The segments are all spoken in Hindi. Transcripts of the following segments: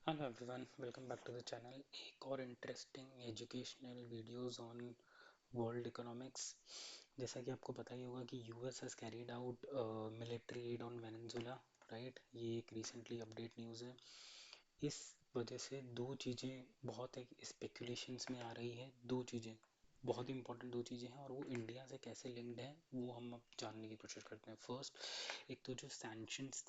Hello everyone, welcome back to the channel. एक और interesting educational videos on world economics. जैसा कि आपको पता ही होगा कि US has carried out military aid on Venezuela, right. ये एक रिसेंटली अपडेट न्यूज़ है। इस वजह से दो चीज़ें बहुत एक स्पेकुलेशंस में आ रही है। दो चीज़ें बहुत ही इंपॉर्टेंट, दो चीज़ें हैं और वो इंडिया से कैसे लिंक्ड है वो हम अब जानने की कोशिश करते हैं। फर्स्ट, एक तो जो सैंक्शंस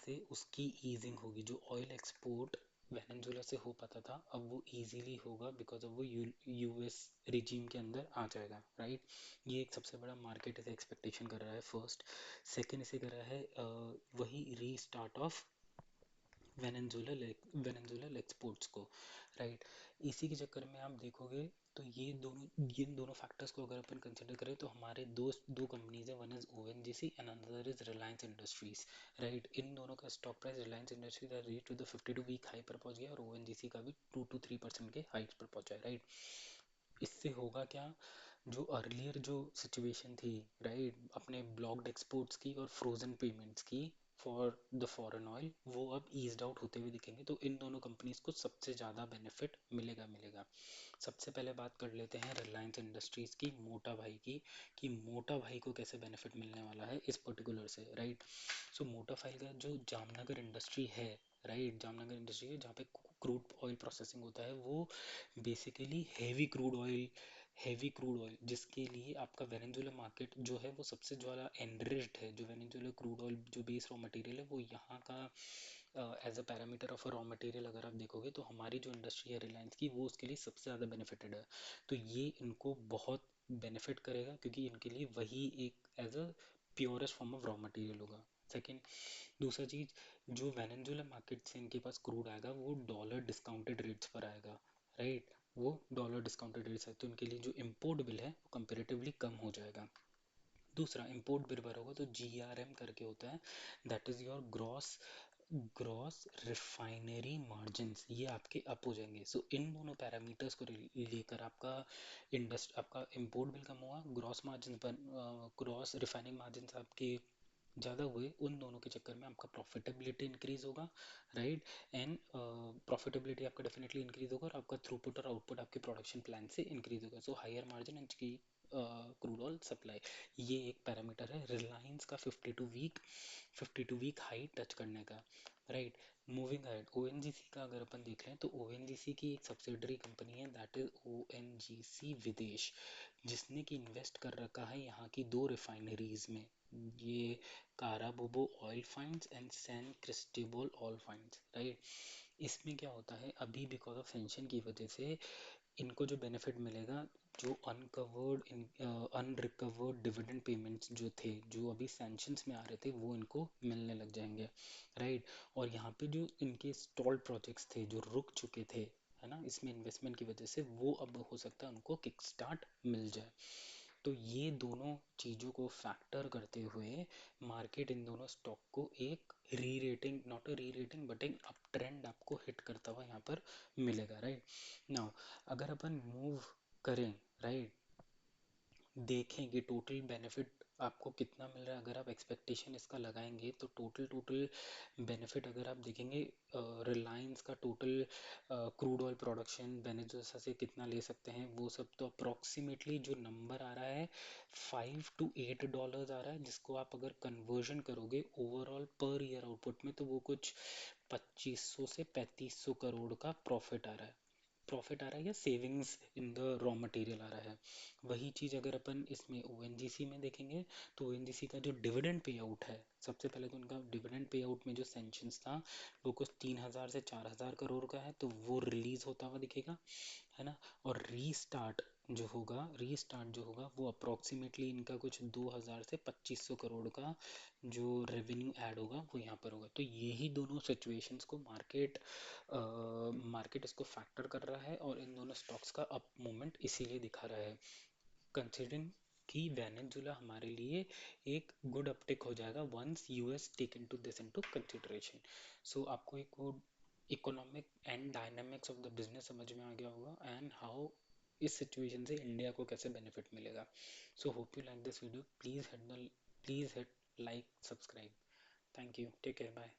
थे उसकी ईजिंग होगी। जो ऑयल एक्सपोर्ट वेनेजुला से हो पाता था अब वो इजीली होगा बिकॉज ऑफ वो यूएस रिजीम के अंदर आ जाएगा, राइट। ये एक सबसे बड़ा मार्केट इसे एक्सपेक्टेशन कर रहा है, फर्स्ट। सेकंड इसे कर रहा है वही रीस्टार्ट ऑफ वेनेजुएला एक्सपोर्ट्स को, राइट। इसी के चक्कर में आप देखोगे तो इन दोनों फैक्टर्स को अगर अपन कंसिडर करें तो हमारे दो कंपनीज है। One is ONGC and another is Reliance Industries, right. इन दोनों का स्टॉक प्राइस रिलायंस इंडस्ट्रीज का reach to the 52 week high पर पहुंच गया और ओएनजीसी का भी 2 to 3% के हाइट्स पर पहुंचा है, राइट। इससे होगा क्या, जो अर्लियर जो सिचुएशन थी, राइट, अपने ब्लॉक्ड एक्सपोर्ट्स की और फ्रोजन पेमेंट्स की फॉर द फॉरेन ऑयल, वो अब ईज्ड आउट होते हुए दिखेंगे। तो इन दोनों कंपनीज को सबसे ज़्यादा बेनिफिट मिलेगा। सबसे पहले बात कर लेते हैं रिलायंस इंडस्ट्रीज़ की, मोटा भाई की, कि मोटा भाई को कैसे बेनिफिट मिलने वाला है इस पर्टिकुलर से, राइट। सो मोटा भाई का जो जामनगर इंडस्ट्री है, राइट, जामनगर इंडस्ट्री है जहाँ पे क्रूड ऑयल प्रोसेसिंग होता है, वो बेसिकली हैवी क्रूड ऑयल जिसके लिए आपका वेनेजुएला मार्केट जो है वो सबसे ज़्यादा एनरिच्ड है। जो वेनेजुएला क्रूड ऑयल जो बेस रॉ मटेरियल है वो यहाँ का as a parameter of raw material अगर आप देखोगे तो हमारी जो इंडस्ट्री है रिलायंस की वो उसके लिए सबसे ज़्यादा बेनिफिटेड है। तो ये इनको बहुत बेनिफिट करेगा क्योंकि इनके लिए वही एक as a purest form of raw material होगा। सेकेंड, दूसरा चीज़, जो वेनेजुएला मार्केट से इनके पास क्रूड आएगा वो डॉलर डिस्काउंटेड रेट्स पर आएगा, राइट। वो डॉलर डिस्काउंटेड रेट्स है तो इनके लिए जो इम्पोर्ट बिल है वो कंपेरेटिवली कम हो जाएगा। दूसरा, इम्पोर्ट बिल भरोगे तो जीआरएम करके होता है, that is your gross gross refinery margins, ये आपके अप हो जाएंगे। सो इन दोनों पैरामीटर्स को लेकर आपका इम्पोर्ट बिल कम हुआ, ग्रॉस रिफाइनिंग मार्जिन्स आपके ज़्यादा हुए, उन दोनों के चक्कर में आपका प्रॉफिटेबिलिटी इंक्रीज होगा, राइट। एंड प्रॉफिटेबिलिटी आपका डेफिनेटली इंक्रीज होगा और आपका थ्रूपुट और आउटपुट आपके प्रोडक्शन प्लान से इंक्रीज होगा। सो हायर मार्जिन एंड की क्रूड ऑयल सप्लाई, ये एक पैरामीटर है रिलायंस का 52 वीक हाई टच करने का, राइट। मूविंग अहेड, ओएनजीसी का अगर अपन देख लें तो ओएनजीसी की एक सब्सिडरी कंपनी है दैट इज ओएनजीसी विदेश, जिसने कि इन्वेस्ट कर रखा है यहाँ की दो रिफाइनरीज में, ये Carabobo oil finds and San Cristobal oil finds, right. इसमें क्या होता है, अभी बिकॉज ऑफ सेंशन की वजह से इनको जो बेनिफिट मिलेगा, जो अनरिकवर्ड डिविडेंड पेमेंट्स जो थे जो अभी सैंक्शंस में आ रहे थे वो इनको मिलने लग जाएंगे, राइट। और यहाँ पे जो इनके स्टॉल्ड प्रोजेक्ट्स थे जो रुक चुके थे, है ना, इसमें इन्वेस्टमेंट की वजह से, वो अब हो सकता है उनको किक स्टार्ट मिल जाए। तो ये दोनों चीज़ों को फैक्टर करते हुए मार्केट इन दोनों स्टॉक को एक री रेटिंग, नॉट अ री रेटिंग बट एक अप ट्रेंड आपको हिट करता हुआ यहाँ पर मिलेगा, राइट। नाउ अगर अपन मूव करें, राइट, देखें कि टोटल बेनिफिट आपको कितना मिल रहा है, अगर आप एक्सपेक्टेशन इसका लगाएंगे तो टोटल बेनिफिट अगर आप देखेंगे, रिलायंस का total crude oil production Venezuela से कितना ले सकते हैं वो सब, तो अप्रॉक्सीमेटली जो नंबर आ रहा है $5 to $8 आ रहा है, जिसको आप अगर कन्वर्जन करोगे ओवरऑल पर ईयर आउटपुट में तो वो कुछ 2500 से 3500 करोड़ का प्रॉफिट आ रहा है या savings in the raw material आ रहा है। वही चीज़ अगर अपन इसमें ओएनजीसी में देखेंगे तो ओएनजीसी का जो डिविडेंड पे आउट है, सबसे पहले तो उनका डिविडेंड पे आउट में जो सेंक्शंस था वो कुछ 3000 से 4000 करोड़ का है, तो वो रिलीज होता हुआ दिखेगा, है ना। और रीस्टार्ट जो होगा वो अप्रॉक्सीमेटली इनका कुछ 2000 से 2500 करोड़ का जो रेवेन्यू ऐड होगा वो यहाँ पर होगा। तो यही दोनों सिचुएशंस को मार्केट इसको फैक्टर कर रहा है और इन दोनों स्टॉक्स का अप मूवमेंट इसीलिए दिखा रहा है, कंसिडरिंग कि वेनेजुला हमारे लिए एक गुड अपटिक हो जाएगा once US take into this into consideration. So आपको एक वो economic and dynamics of the business समझ में आ गया होगा एंड हाउ इस सिचुएशन से इंडिया को कैसे बेनिफिट मिलेगा। So hope you like this video, please hit like, subscribe. Thank you, take care, bye.